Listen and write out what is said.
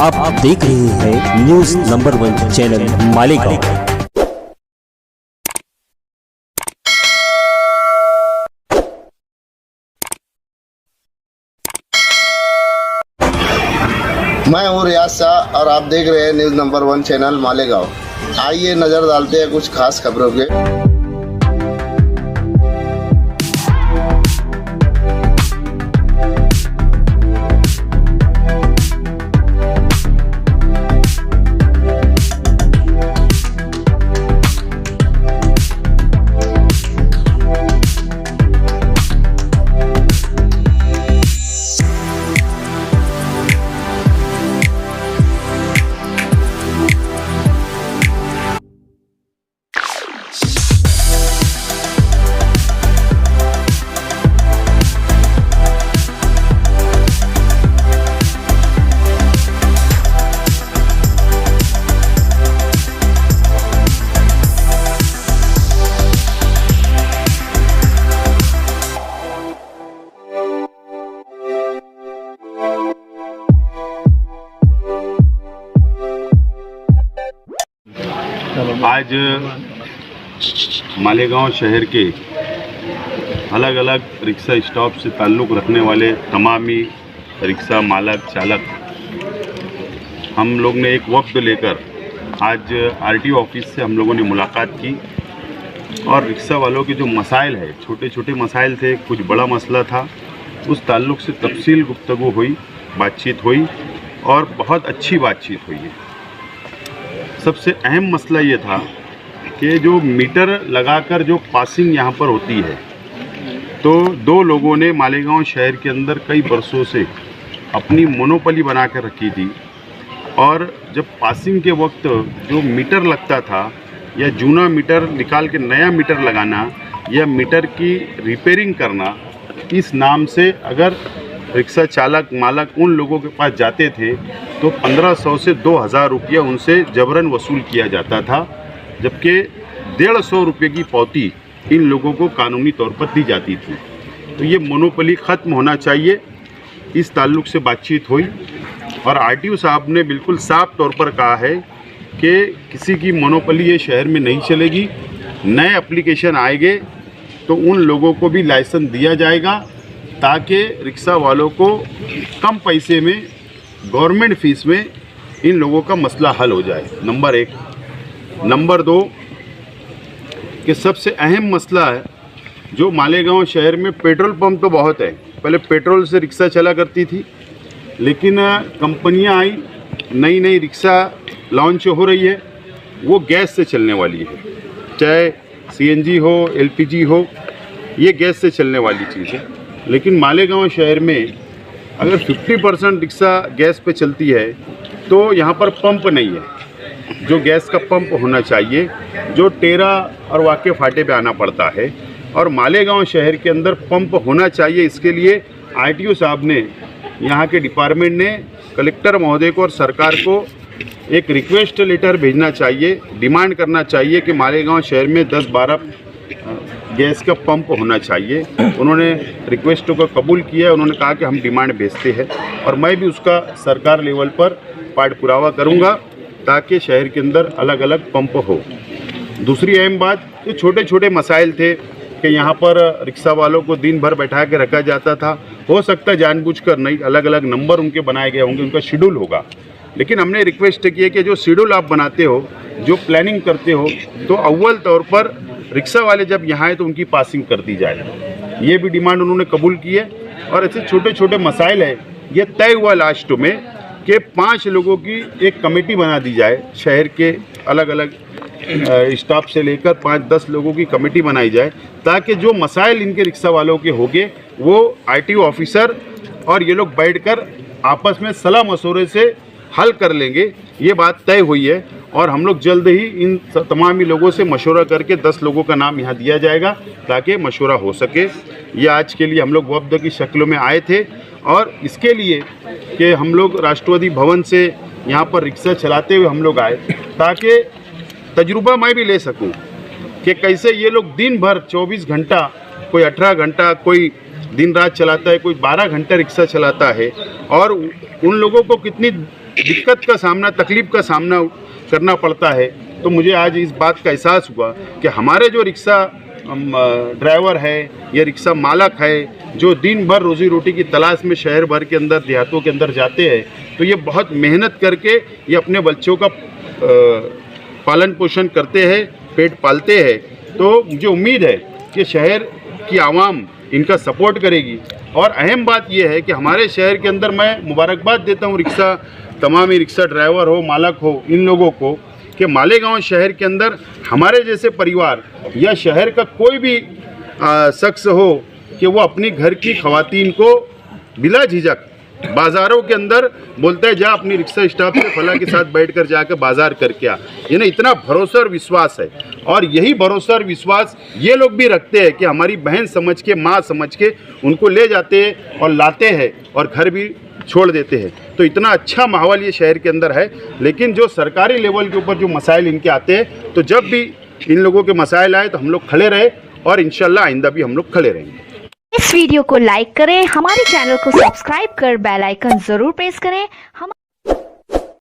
आप देख रहे हैं न्यूज नंबर 1 चैनल मालेगांव। मैं हूँ रियाज शाह और आप देख रहे हैं न्यूज नंबर 1 चैनल मालेगांव। आइए नजर डालते हैं कुछ खास खबरों के। आज मालेगांव शहर के अलग अलग रिक्शा स्टॉप से ताल्लुक़ रखने वाले तमामी रिक्शा मालक चालक हम लोग ने एक वक्त लेकर आज आरटीओ ऑफिस से हम लोगों ने मुलाकात की और रिक्शा वालों के जो मसाइल है, छोटे छोटे मसाइल थे, कुछ बड़ा मसला था, उस ताल्लुक़ से तफसील गुफ्तगू हुई, बातचीत हुई और बहुत अच्छी बातचीत हुई है। सबसे अहम मसला ये था कि जो मीटर लगाकर जो पासिंग यहाँ पर होती है, तो दो लोगों ने मालेगांव शहर के अंदर कई बरसों से अपनी मोनोपोली बना कर रखी थी और जब पासिंग के वक्त जो मीटर लगता था या जूना मीटर निकाल के नया मीटर लगाना या मीटर की रिपेयरिंग करना, इस नाम से अगर रिक्शा चालक मालक उन लोगों के पास जाते थे तो 1500 से 2000 रुपया उनसे जबरन वसूल किया जाता था, जबकि 150 रुपये की पौती इन लोगों को कानूनी तौर पर दी जाती थी। तो ये मोनोपोली ख़त्म होना चाहिए, इस ताल्लुक़ से बातचीत हुई और आरटीओ साहब ने बिल्कुल साफ तौर पर कहा है कि किसी की मोनोपोली ये शहर में नहीं चलेगी। नए एप्लीकेशन आएंगे तो उन लोगों को भी लाइसेंस दिया जाएगा ताकि रिक्शा वालों को कम पैसे में गवर्नमेंट फीस में इन लोगों का मसला हल हो जाए। नंबर 1। नंबर 2 कि सबसे अहम मसला है जो मालेगांव शहर में पेट्रोल पंप तो बहुत है, पहले पेट्रोल से रिक्शा चला करती थी, लेकिन कंपनियां आई, नई नई रिक्शा लॉन्च हो रही है, वो गैस से चलने वाली है, चाहे सीएनजी हो एलपीजी हो, ये गैस से चलने वाली चीज़ है। लेकिन मालेगांव शहर में अगर 50% रिक्शा गैस पे चलती है तो यहाँ पर पंप नहीं है, जो गैस का पंप होना चाहिए, जो टेरा और वाके फाटे पे आना पड़ता है। और मालेगांव शहर के अंदर पंप होना चाहिए, इसके लिए आरटीओ साहब ने, यहाँ के डिपार्टमेंट ने कलेक्टर महोदय को और सरकार को एक रिक्वेस्ट लेटर भेजना चाहिए, डिमांड करना चाहिए कि मालेगांव शहर में 10-12 गैस का पंप होना चाहिए। उन्होंने रिक्वेस्ट को कबूल किया, उन्होंने कहा कि हम डिमांड भेजते हैं और मैं भी उसका सरकार लेवल पर पाठ पुरावा करूंगा ताकि शहर के अंदर अलग अलग पंप हो। दूसरी अहम बात, जो छोटे छोटे मसाइल थे कि यहाँ पर रिक्शा वालों को दिन भर बैठा के रखा जाता था, हो सकता है जानबूझकर नहीं, अलग अलग नंबर उनके बनाए गए होंगे, उनका शेड्यूल होगा, लेकिन हमने रिक्वेस्ट की है कि जो शेड्यूल आप बनाते हो, जो प्लानिंग करते हो, तो अव्वल तौर पर रिक्शा वाले जब यहाँ आए तो उनकी पासिंग कर दी जाए। ये भी डिमांड उन्होंने कबूल की है। और ऐसे छोटे छोटे मसाइल है, ये तय हुआ लास्ट में कि 5 लोगों की एक कमेटी बना दी जाए, शहर के अलग अलग स्टाफ से लेकर 5-10 लोगों की कमेटी बनाई जाए, ताकि जो मसाइल इनके रिक्शा वालों के होंगे वो आरटीओ ऑफिसर और ये लोग बैठकर आपस में सलाह मशवरे से हल कर लेंगे। ये बात तय हुई है और हम लोग जल्द ही इन तमामी लोगों से मशवरा करके 10 लोगों का नाम यहाँ दिया जाएगा ताकि मशवरा हो सके। ये आज के लिए हम लोग वफ्द की शक्ल में आए थे और इसके लिए कि हम लोग राष्ट्रपति भवन से यहाँ पर रिक्शा चलाते हुए हम लोग आए ताकि तजुर्बा मैं भी ले सकूँ कि कैसे ये लोग दिन भर 24 घंटा, कोई 18 घंटा, कोई दिन रात चलाता है, कोई 12 घंटा रिक्शा चलाता है और उन लोगों को कितनी दिक्कत का सामना, तकलीफ़ का सामना करना पड़ता है। तो मुझे आज इस बात का एहसास हुआ कि हमारे जो रिक्शा ड्राइवर है या रिक्शा मालक है, जो दिन भर रोज़ी रोटी की तलाश में शहर भर के अंदर, देहातों के अंदर जाते हैं, तो ये बहुत मेहनत करके ये अपने बच्चों का पालन पोषण करते हैं, पेट पालते हैं। तो मुझे उम्मीद है कि शहर की आवाम इनका सपोर्ट करेगी। और अहम बात यह है कि हमारे शहर के अंदर मैं मुबारकबाद देता हूँ तमाम रिक्शा ड्राइवर हो, मालक हो, इन लोगों को कि मालेगांव शहर के अंदर हमारे जैसे परिवार या शहर का कोई भी शख्स हो कि वो अपनी घर की ख़वातीन को बिला झिझक बाज़ारों के अंदर बोलता है, जा अपनी रिक्शा स्टाफ से फला के साथ बैठकर जाकर बाज़ार करके आ। ये ना इतना भरोसा और विश्वास है, और यही भरोसा और विश्वास ये लोग भी रखते हैं कि हमारी बहन समझ के, माँ समझ के उनको ले जाते हैं और लाते हैं और घर भी छोड़ देते हैं। तो इतना अच्छा माहौल ये शहर के अंदर है। लेकिन जो सरकारी लेवल के ऊपर जो मसाइल इनके आते हैं, तो जब भी इन लोगों के मसाइल आए तो हम लोग खड़े रहे, और इंशाल्लाह आइंदा भी हम लोग खड़े रहेंगे। इस वीडियो को लाइक करें, हमारे चैनल को सब्सक्राइब कर बेल आइकन जरूर प्रेस करें। हम